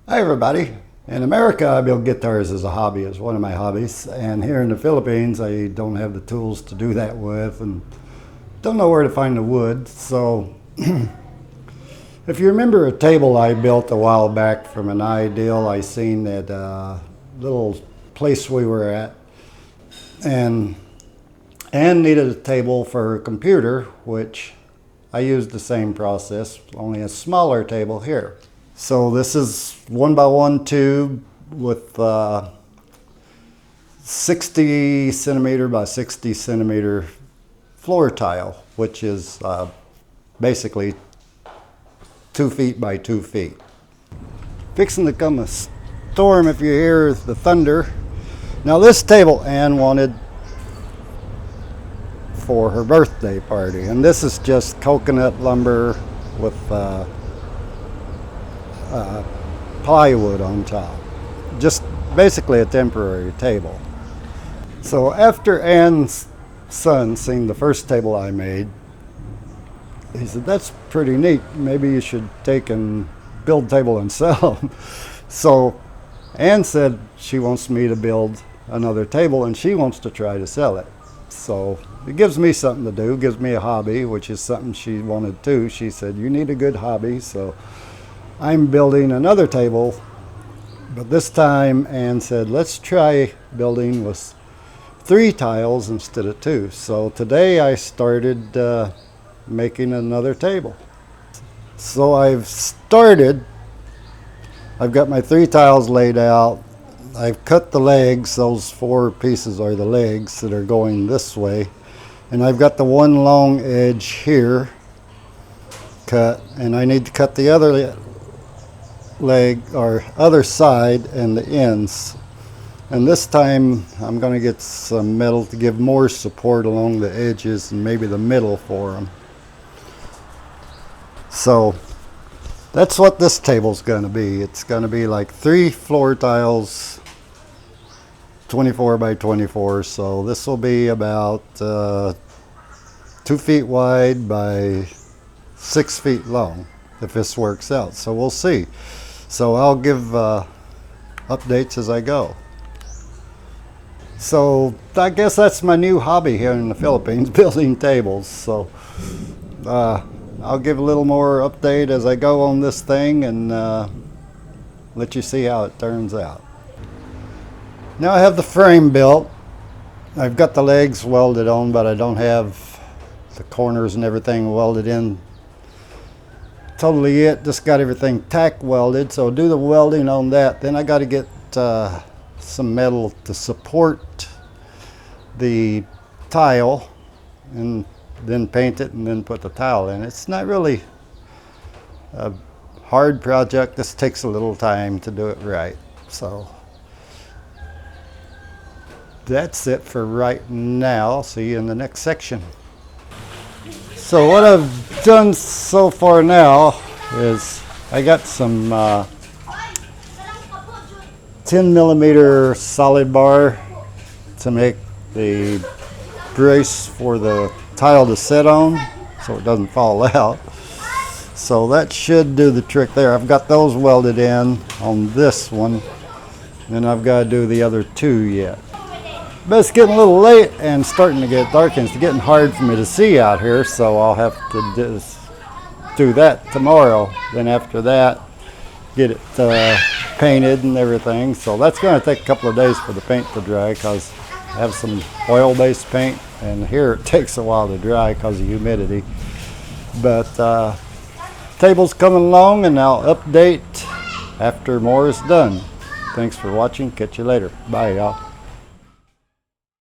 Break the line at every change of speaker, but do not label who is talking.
Hi everybody. In America, I build guitars as a hobby, as one of my hobbies. And here in the Philippines, I don't have the tools to do that with and don't know where to find the wood. So if you remember a table I built a while back from an ideal I seen at a little place we were at, and needed a table for her computer, which I used the same process, only a smaller table here. So this is 1x1 tube with 60 centimeter by 60 centimeter floor tile, which is basically 2 feet by 2 feet. Fixing to come a storm if you hear the thunder. Now this table Ann wanted for her birthday party, and this is just coconut lumber with plywood on top, just basically a temporary table. So after Ann's son seen the first table I made, he said, "That's pretty neat, maybe you should take and build a table and sell them." So Ann said she wants me to build another table and she wants to try to sell it. So it gives me something to do, gives me a hobby, which is something she wanted too. She said, "You need a good hobby." So I'm building another table, but this time Ann said, "Let's try building with 3 tiles instead of 2. So today I started making another table. So I've got my 3 tiles laid out. I've cut the legs. Those 4 pieces are the legs that are going this way. And I've got the one long edge here cut, and I need to cut the other leg or other side and the ends. And this time I'm going to get some metal to give more support along the edges and maybe the middle for them. So that's what this table's going to be. It's going to be like 3 floor tiles, 24 by 24. So this will be about 2 feet wide by 6 feet long if this works out. So we'll see. So I'll give updates as I go. So I guess that's my new hobby here in the Philippines, building tables. So I'll give a little more update as I go on this thing and let you see how it turns out. Now I have the frame built. I've got the legs welded on, but I don't have the corners and everything welded in totally yet. Just got everything tack welded, so do the welding on that. Then I got to get some metal to support the tile and then paint it and then put the tile in. It's not really a hard project. This takes a little time to do it right. So that's it for right now. I'll see you in the next section. So what I've done so far now is I got some 10 millimeter solid bar to make the brace for the tile to sit on so it doesn't fall out. So that should do the trick there. I've got those welded in on this one, and I've got to do the other 2 yet. But it's getting a little late and starting to get dark, and it's getting hard for me to see out here, so I'll have to do that tomorrow. Then after that, get it painted and everything. So that's going to take a couple of days for the paint to dry, because I have some oil-based paint, and here it takes a while to dry because of humidity. But table's coming along, and I'll update after more is done. Thanks for watching. Catch you later. Bye, y'all.